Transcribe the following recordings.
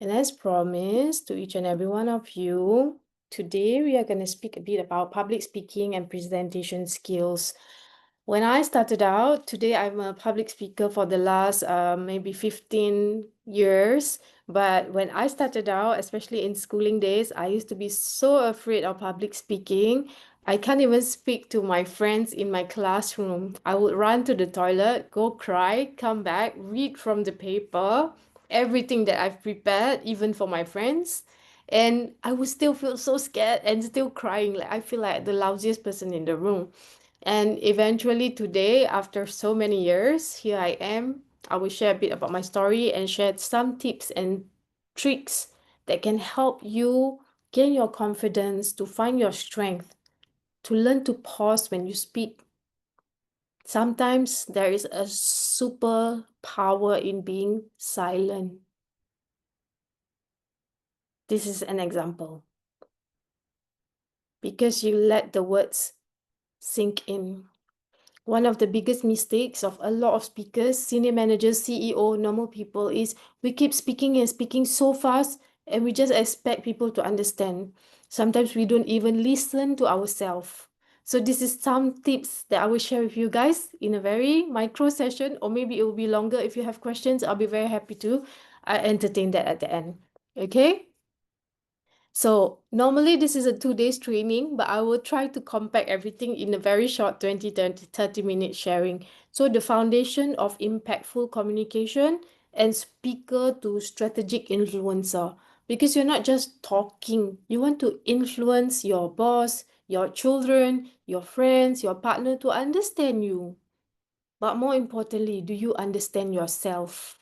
And as promised to each and every one of you, today we are going to speak a bit about public speaking and presentation skills. When I started out, today I'm a public speaker for the last maybe 15 years. But when I started out, especially in schooling days, I used to be so afraid of public speaking. I can't even speak to my friends in my classroom. I would run to the toilet, go cry, come back, read from the paper, everything that I've prepared, even for my friends. And I would still feel so scared and still crying. Like I feel like the lousiest person in the room. And eventually today, after so many years, here I am. I will share a bit about my story and share some tips and tricks that can help you gain your confidence, to find your strength, to learn to pause when you speak. Sometimes there is a super power in being silent. This is an example. Because you let the words sink in. One of the biggest mistakes of a lot of speakers, senior managers, CEO, normal people is we keep speaking and speaking so fast and we just expect people to understand. Sometimes we don't even listen to ourselves. So this is some tips that I will share with you guys in a very micro session, or maybe it will be longer. If you have questions, I'll be very happy to entertain that at the end. Okay? So normally this is a 2 days training, but I will try to compact everything in a very short 30 minute sharing. So the foundation of impactful communication and speaker to strategic influencer. Because you're not just talking, you want to influence your boss, your children, your friends, your partner to understand you. But more importantly, do you understand yourself?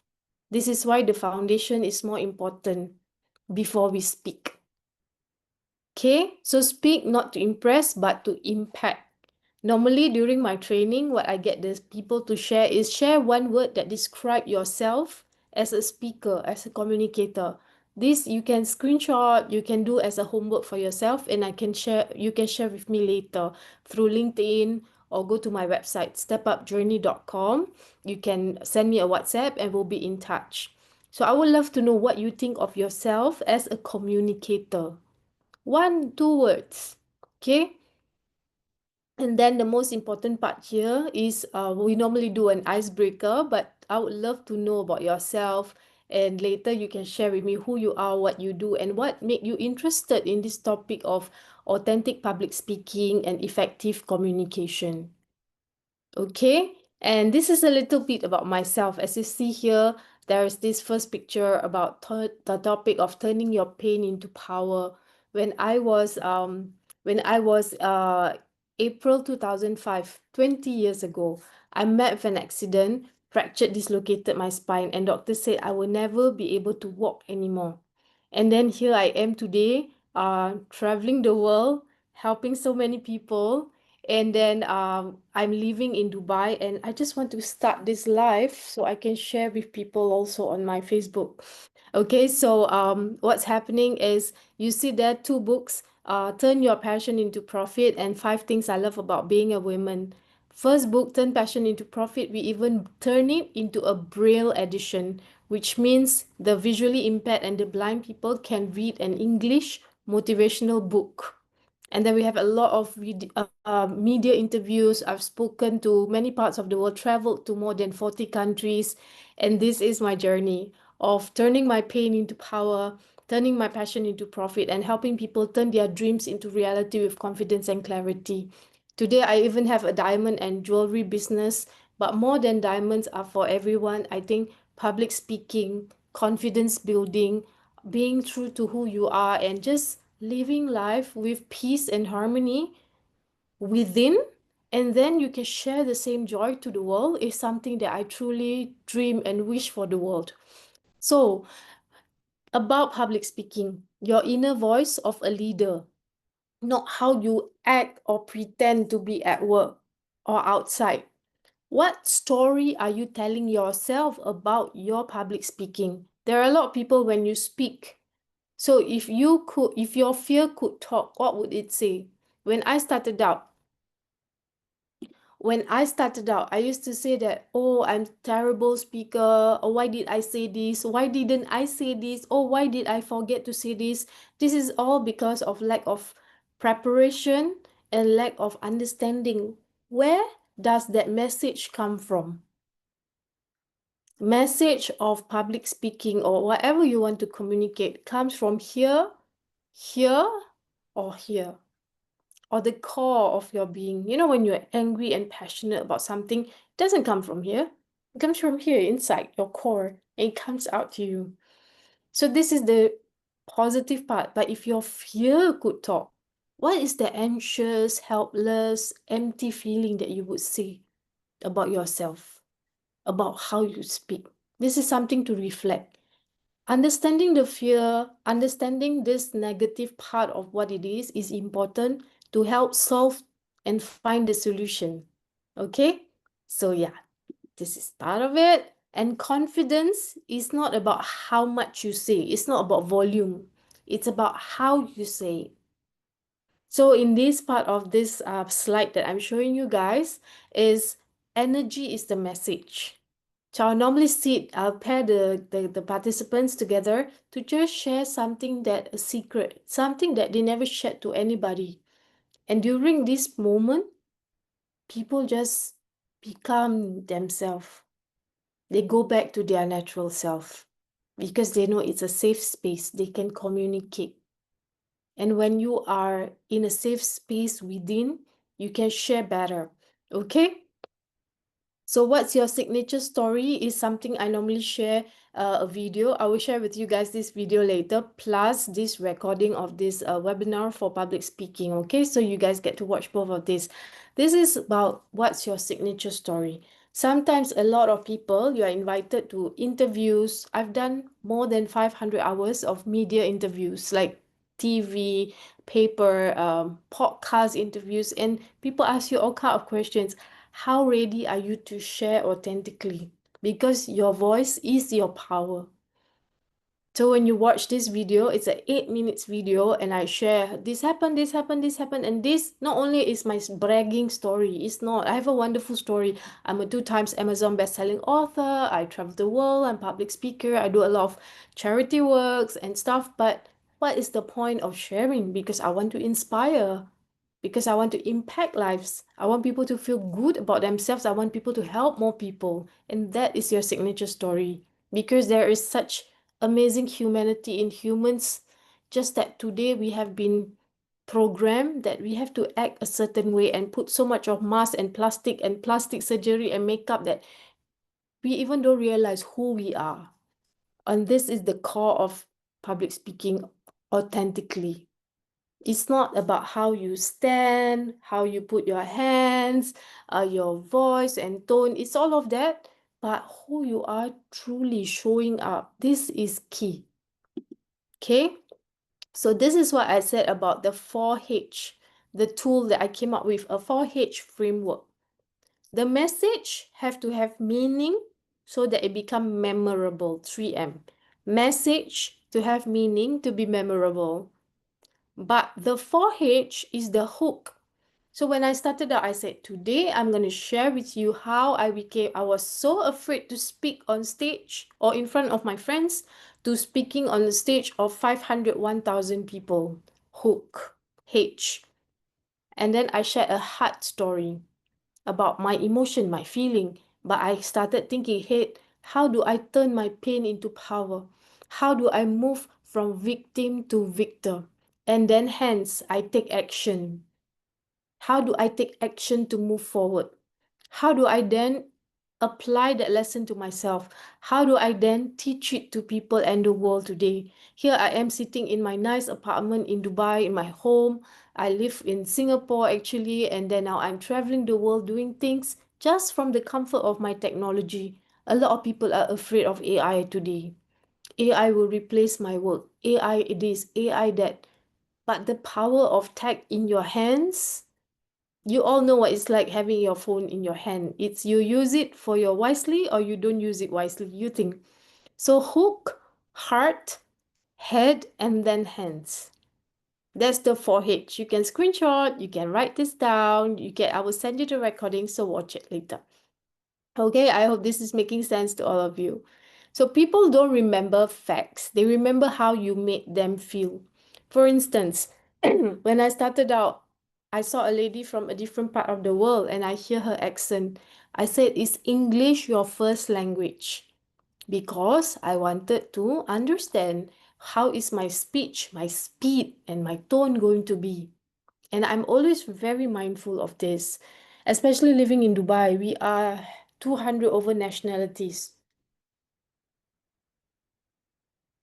This is why the foundation is more important before we speak. Okay, so speak not to impress but to impact. Normally during my training, what I get the people to share is share one word that describe yourself as a speaker, as a communicator. This you can screenshot, you can do as a homework for yourself, and you can share with me later through LinkedIn or go to my website, stepupjourney.com. You can send me a WhatsApp and we'll be in touch. So I would love to know what you think of yourself as a communicator. 1, 2 words. Okay. And then the most important part here is we normally do an icebreaker, but I would love to know about yourself. And later you can share with me who you are, what you do, and what made you interested in this topic of authentic public speaking and effective communication. Okay, and this is a little bit about myself. As you see here, there is this first picture about the topic of turning your pain into power. When I was April 2005, 20 years ago, I met with an accident, fractured, dislocated my spine, and doctor said I will never be able to walk anymore. And then here I am today, traveling the world, helping so many people, and then I'm living in Dubai, and I just want to start this live so I can share with people also on my Facebook. Okay, so what's happening is you see there 2 books, Turn Your Passion into Profit and 5 Things I Love About Being a Woman. First book, Turn Passion into Profit, we even turn it into a Braille edition, which means the visually impaired and the blind people can read an English motivational book. And then we have a lot of media interviews. I've spoken to many parts of the world, traveled to more than 40 countries. And this is my journey of turning my pain into power, turning my passion into profit, and helping people turn their dreams into reality with confidence and clarity. Today, I even have a diamond and jewelry business, but more than diamonds are for everyone. I think public speaking, confidence building, being true to who you are, and just living life with peace and harmony within, and then you can share the same joy to the world is something that I truly dream and wish for the world. So, about public speaking, your inner voice of a leader, not how you act or pretend to be at work or outside. What story are you telling yourself about your public speaking? There are a lot of people when you speak. So if your fear could talk, what would it say? When I started out, When I started out, I used to say that, oh, I'm terrible speaker. Oh, why did I say this? Why didn't I say this? Oh, why did I forget to say this? This is all because of lack of preparation and lack of understanding. Where does that message come from? Message of public speaking or whatever you want to communicate comes from here, here, or here, or the core of your being. You know, when you're angry and passionate about something, it doesn't come from here. It comes from here, inside your core, and it comes out to you. So this is the positive part. But if your fear could talk, what is the anxious, helpless, empty feeling that you would say about yourself, about how you speak? This is something to reflect. Understanding the fear, understanding this negative part of what it is important to help solve and find the solution. Okay? So yeah, this is part of it. And confidence is not about how much you say. It's not about volume. It's about how you say it. So in this part of this slide that I'm showing you guys is energy is the message. So I'll normally I'll pair the participants together to just share something that a secret, something that they never shared to anybody. And during this moment, people just become themselves. They go back to their natural self because they know it's a safe space. They can communicate. And when you are in a safe space within, you can share better. Okay? So what's your signature story is something I normally share a video. I will share with you guys this video later, plus this recording of this webinar for public speaking. Okay, so you guys get to watch both of this. This is about what's your signature story. Sometimes a lot of people, you are invited to interviews. I've done more than 500 hours of media interviews, like TV, paper, podcast interviews, and people ask you all kind of questions. How ready are you to share authentically? Because your voice is your power. So when you watch this video, it's an 8 minutes video and I share this happened, this happened, this happened. And this not only is my bragging story, it's not. I have a wonderful story. I'm a 2 times Amazon bestselling author. I travel the world. I'm public speaker. I do a lot of charity works and stuff. But what is the point of sharing? Because I want to inspire, because I want to impact lives. I want people to feel good about themselves. I want people to help more people. And that is your signature story. Because there is such amazing humanity in humans, just that today we have been programmed that we have to act a certain way and put so much of mask and plastic surgery and makeup that we even don't realize who we are. And this is the core of public speaking authentically. It's not about how you stand, how you put your hands, your voice and tone. It's all of that, but who you are truly showing up. This is key. Okay? So this is what I said about the 4H, the tool that I came up with, a 4H framework. The message have to have meaning so that it become memorable, 3M. Message to have meaning to be memorable. But the 4H is the hook. So when I started out, I said, today I'm going to share with you how I was so afraid to speak on stage or in front of my friends to speaking on the stage of 500, 1,000 people. Hook, H. And then I shared a heart story about my emotion, my feeling. But I started thinking, hey, how do I turn my pain into power? How do I move from victim to victor? And then hence, I take action. How do I take action to move forward? How do I then apply that lesson to myself? How do I then teach it to people and the world today? Here I am sitting in my nice apartment in Dubai, in my home. I live in Singapore actually, and then now I'm traveling the world doing things just from the comfort of my technology. A lot of people are afraid of AI today. AI will replace my work. AI this, AI that. But the power of tech in your hands, you all know what it's like having your phone in your hand. It's you use it for your wisely or you don't use it wisely. You think. So hook, heart, head, and then hands. That's the 4H. You can screenshot, you can write this down, I will send you the recording, so watch it later. Okay, I hope this is making sense to all of you. So people don't remember facts. They remember how you made them feel. For instance, when I started out, I saw a lady from a different part of the world and I hear her accent. I said, "Is English your first language?" Because I wanted to understand how is my speech, my speed, and my tone going to be. And I'm always very mindful of this, especially living in Dubai. We are 200 over nationalities.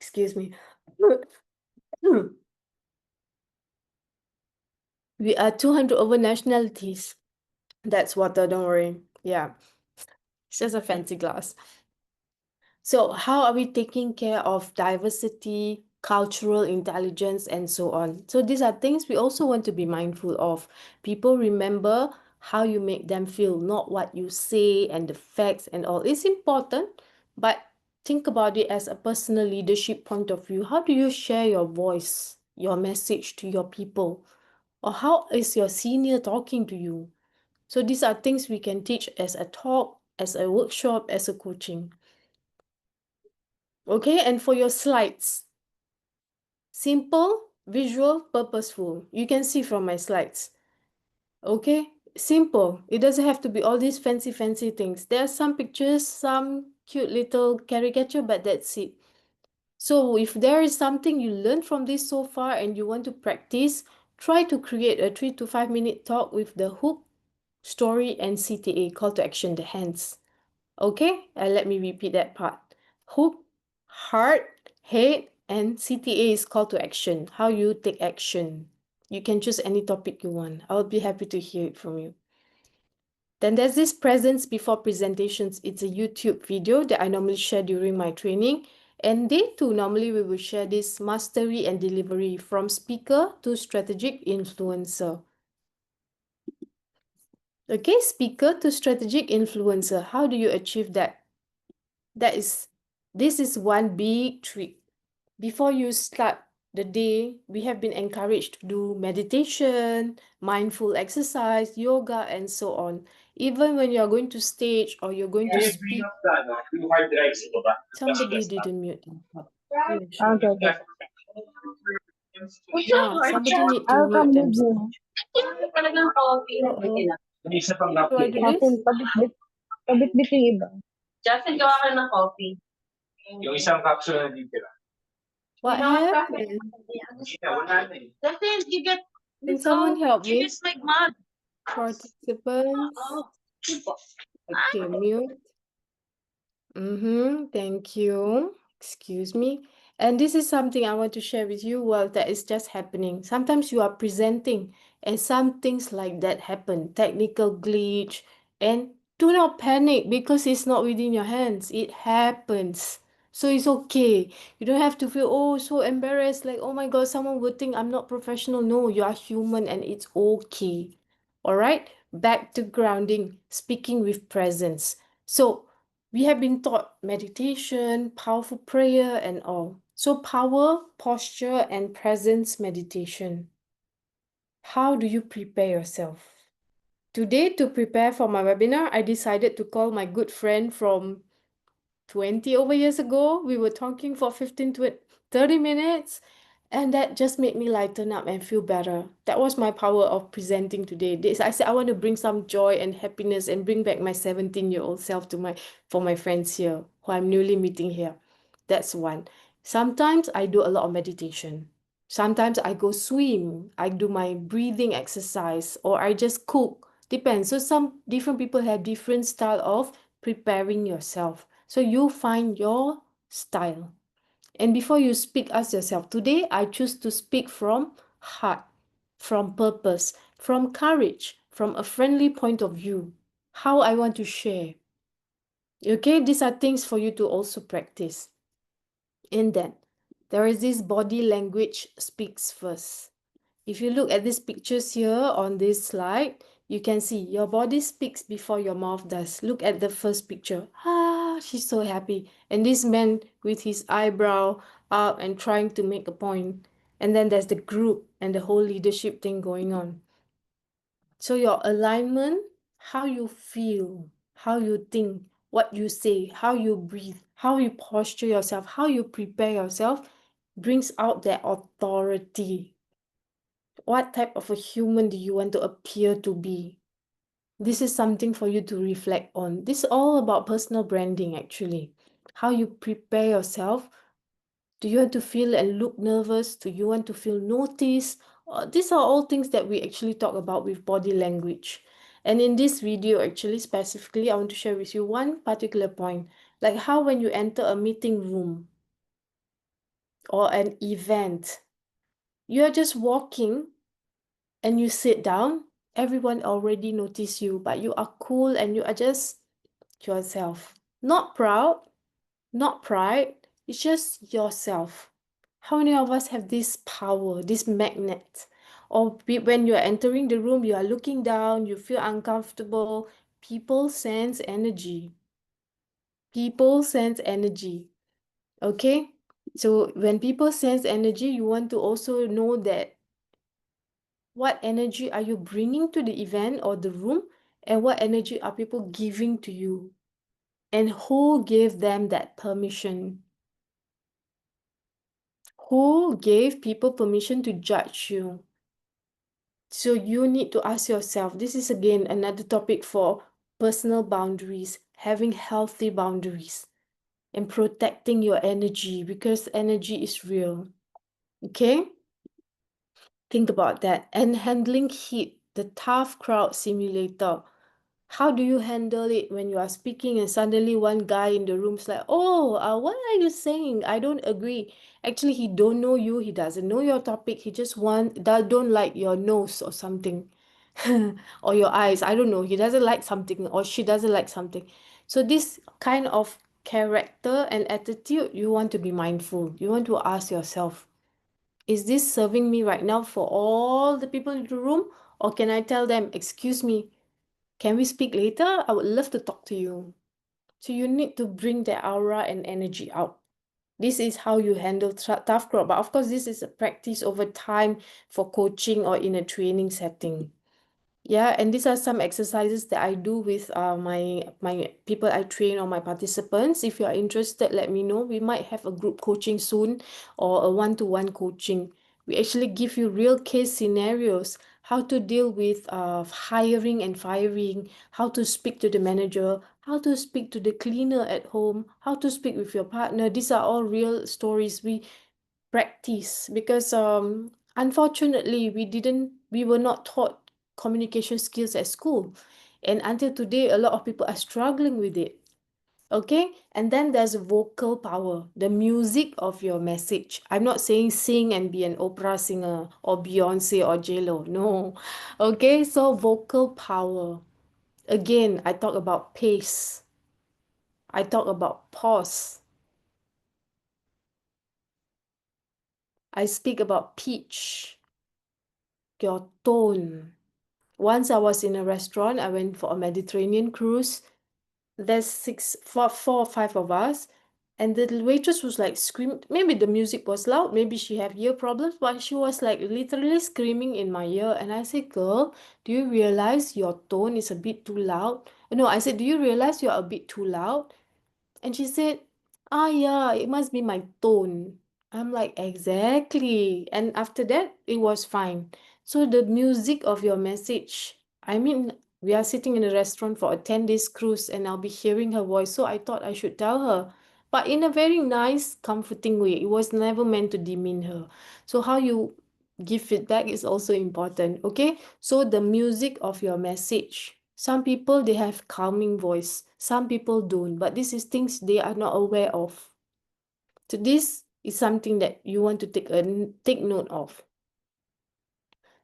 Excuse me. We are 200 over nationalities. That's water, don't worry. Yeah, it's just a fancy glass. So how are we taking care of diversity, cultural intelligence, and so on? So these are things we also want to be mindful of. People remember how you make them feel, not what you say and the facts and all. It's important, but think about it as a personal leadership point of view. How do you share your voice, your message to your people? Or how is your senior talking to you? So these are things we can teach as a talk, as a workshop, as a coaching. Okay, and for your slides, simple, visual, purposeful. You can see from my slides. Okay, simple. It doesn't have to be all these fancy things. There are some pictures, some cute little caricature, but that's it. So if there is something you learned from this so far and you want to practice, try to create a 3 to 5 minute talk with the hook, story, and CTA, call to action, the hands. Okay, let me repeat that part. Hook, heart, head, and CTA is call to action. How you take action. You can choose any topic you want. I'll be happy to hear it from you. Then there's this presence before presentations. It's a YouTube video that I normally share during my training. And day 2, normally we will share this mastery and delivery from speaker to strategic influencer. Okay, speaker to strategic influencer. How do you achieve that? This is one big trick. Before you start the day, we have been encouraged to do meditation, mindful exercise, yoga, and so on. Even when you're going to stage or you're going to speak, somebody didn't mute them. Yeah, sure. Okay. Somebody need to I'll mute come with themselves. you. Uh-oh. How do I do Justin, this? pabit-bit yung iba. Justin, gawa ka ng coffee. Yung isang capsule na dito. What happened? Justin, you get Can someone help you me? just like mud. Participants. Okay, mute. Thank you. Excuse me. And this is something I want to share with you. Well, that is just happening. Sometimes you are presenting and some things like that happen. Technical glitch. And do not panic because it's not within your hands. It happens. So it's okay. You don't have to feel, oh, so embarrassed. Like, oh my God, someone would think I'm not professional. No, you are human and it's okay. All right? Back to grounding, speaking with presence. So we have been taught meditation, powerful prayer, and all. So, power, posture, and presence meditation. How do you prepare yourself? Today, to prepare for my webinar, I decided to call my good friend from 20 over years ago. We were talking for 15 to 30 minutes, and that just made me lighten up and feel better. That was my power of presenting today. I said I want to bring some joy and happiness and bring back my 17-year-old self for my friends here who I'm newly meeting here. That's one. Sometimes I do a lot of meditation. Sometimes I go swim. I do my breathing exercise, or I just cook. Depends. So some different people have different style of preparing yourself. So you find your style. And before you speak, ask yourself, today I choose to speak from heart, from purpose, from courage, from a friendly point of view. How I want to share. Okay, these are things for you to also practice. And then there is this body language speaks first. If you look at these pictures here on this slide, you can see your body speaks before your mouth does. Look at the first picture. She's so happy. And this man with his eyebrow up and trying to make a point. And then there's the group and the whole leadership thing going on. So your alignment, how you feel, how you think, what you say, how you breathe, how you posture yourself, how you prepare yourself brings out that authority. What type of a human do you want to appear to be? This is something for you to reflect on. This is all about personal branding, actually. How you prepare yourself. Do you want to feel and look nervous? Do you want to feel noticed? These are all things that we actually talk about with body language. And in this video, actually, specifically, I want to share with you one particular point. Like how when you enter a meeting room or an event, you're just walking and you sit down, everyone already notice you, but you are cool and you are just yourself. Not proud, not pride, it's just yourself. How many of us have this power, this magnet? Or when you're entering the room, you are looking down, you feel uncomfortable. People sense energy. People sense energy. Okay? So when people sense energy, you want to also know that what energy are you bringing to the event or the room, and what energy are people giving to you, and who gave them that permission? Who gave people permission to judge you? So you need to ask yourself, this is again another topic for personal boundaries, having healthy boundaries and protecting your energy, because energy is real. Okay? Think about that. And handling heat, the tough crowd simulator. How do you handle it when you are speaking and suddenly one guy in the room's like, oh, what are you saying? I don't agree. Actually, he don't know you. He doesn't know your topic. He just don't like your nose or something. Or your eyes. I don't know. He doesn't like something or she doesn't like something. So this kind of character and attitude, you want to be mindful. You want to ask yourself, is this serving me right now for all the people in the room? Or can I tell them, excuse me, can we speak later? I would love to talk to you. So you need to bring the aura and energy out. This is how you handle tough crowd. But of course, this is a practice over time for coaching or in a training setting. Yeah, and these are some exercises that I do with my people I train or my participants. If you are interested, let me know. We might have a group coaching soon or a one-to-one coaching. We actually give you real case scenarios, how to deal with hiring and firing, how to speak to the manager, how to speak to the cleaner at home, how to speak with your partner. These are all real stories we practice because unfortunately we were not taught communication skills at school, and until today a lot of people are struggling with it. Okay, and then there's vocal power, the music of your message. I'm not saying sing and be an opera singer or Beyonce or J-Lo, no. Okay, so vocal power, again, I talk about pace, I talk about pause, I speak about pitch, your tone. Once I was in a restaurant, I went for a Mediterranean cruise. There's four or five of us, and the waitress was like screaming. Maybe the music was loud, maybe she had ear problems, but she was like literally screaming in my ear. And I said, girl, do you realize your tone is a bit too loud? No, I said, do you realize you're a bit too loud? And she said, yeah, it must be my tone. I'm like, exactly. And after that, it was fine. So the music of your message, I mean, we are sitting in a restaurant for a 10 days cruise and I'll be hearing her voice. So I thought I should tell her, but in a very nice, comforting way. It was never meant to demean her. So how you give feedback is also important. Okay, so the music of your message, some people they have calming voice, some people don't, but this is things they are not aware of. So this is something that you want to take note of.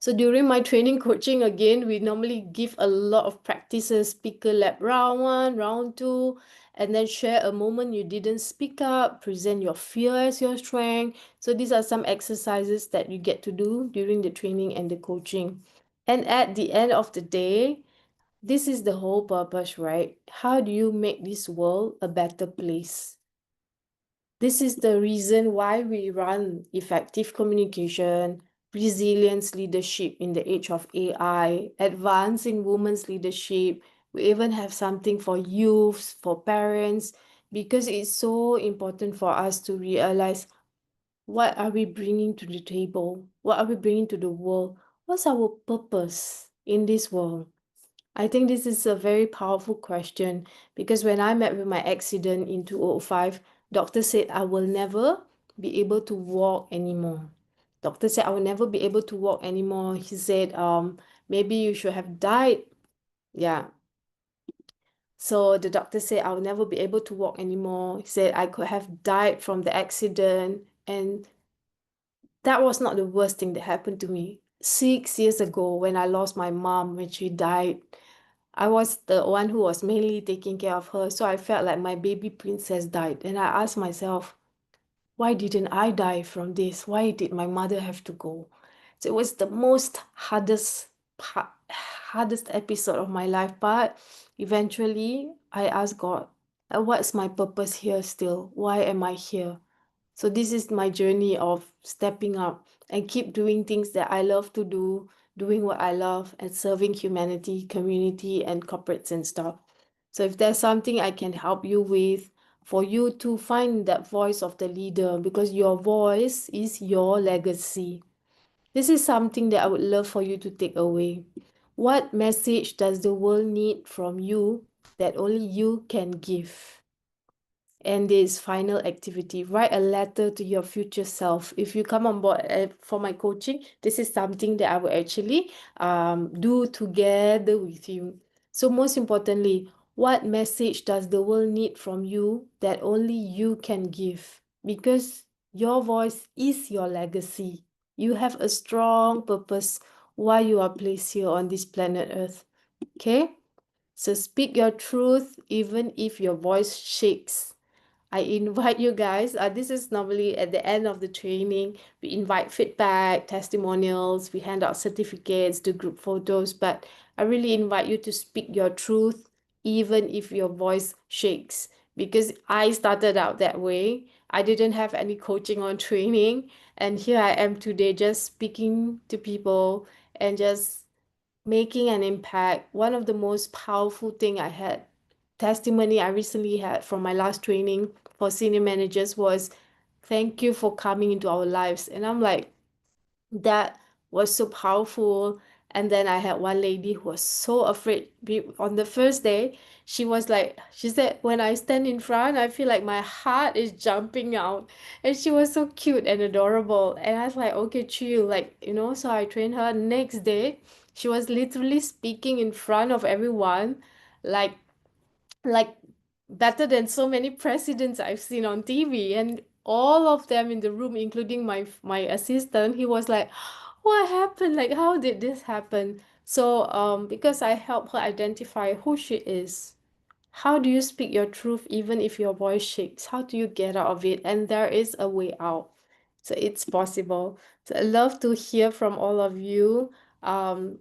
So during my training coaching, again, we normally give a lot of practices, speaker lab round 1, round 2, and then share a moment you didn't speak up, present your fear as your strength. So these are some exercises that you get to do during the training and the coaching. And at the end of the day, this is the whole purpose, right? How do you make this world a better place? This is the reason why we run effective communication, resilience leadership in the age of AI, advancing women's leadership. We even have something for youths, for parents, because it's so important for us to realize what are we bringing to the table? What are we bringing to the world? What's our purpose in this world? I think this is a very powerful question because when I met with my accident in 2005, doctor said I will never be able to walk anymore. Doctor said I will never be able to walk anymore. He said, maybe you should have died. Yeah. So the doctor said I will never be able to walk anymore. He said I could have died from the accident, and that was not the worst thing that happened to me. 6 years ago, when I lost my mom, when she died, I was the one who was mainly taking care of her. So I felt like my baby princess died. And I asked myself, why didn't I die from this? Why did my mother have to go? So it was the hardest episode of my life. But eventually, I asked God, what's my purpose here still? Why am I here? So this is my journey of stepping up and keep doing things that I love to do, doing what I love, and serving humanity, community, and corporates and stuff. So if there's something I can help you with, for you to find that voice of the leader, because your voice is your legacy. This is something that I would love for you to take away. What message does the world need from you that only you can give? And this final activity, write a letter to your future self. If you come on board for my coaching, this is something that I will actually do together with you. So most importantly, what message does the world need from you that only you can give? Because your voice is your legacy. You have a strong purpose why you are placed here on this planet Earth. Okay? So speak your truth even if your voice shakes. I invite you guys. This is normally at the end of the training. We invite feedback, testimonials, we hand out certificates, do group photos. But I really invite you to speak your truth, even if your voice shakes. Because I started out that way. I didn't have any coaching or training. And here I am today just speaking to people and just making an impact. One of the most powerful thing I had testimony I recently had from my last training for senior managers was, thank you for coming into our lives. And I'm like, that was so powerful. And then I had one lady who was so afraid. On the first day, she was like, she said, when I stand in front, I feel like my heart is jumping out. And she was so cute and adorable. And I was like, okay, chill, like, so I trained her. Next day, she was literally speaking in front of everyone, like like better than so many presidents I've seen on TV. And all of them in the room, including my assistant, he was like, what happened? Like, how did this happen? So because I helped her identify who she is. How do you speak your truth even if your voice shakes? How do you get out of it? And there is a way out. So it's possible. So I'd love to hear from all of you.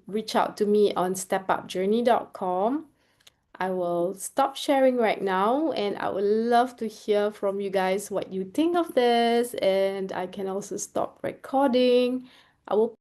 Reach out to me on stepupjourney.com. I will stop sharing right now, and I would love to hear from you guys what you think of this. And I can also stop recording. I will.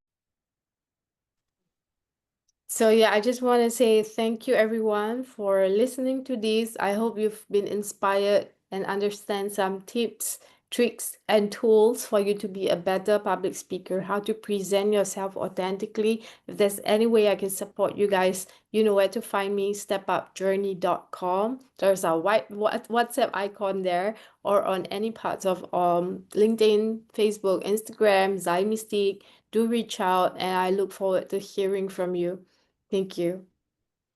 So yeah, I just want to say thank you everyone for listening to this. I hope you've been inspired and understand some tips, tricks, and tools for you to be a better public speaker, how to present yourself authentically. If there's any way I can support you guys, you know where to find me, stepupjourney.com. There's a WhatsApp icon there, or on any parts of LinkedIn, Facebook, Instagram, Zymystic. Do reach out, and I look forward to hearing from you. Thank you.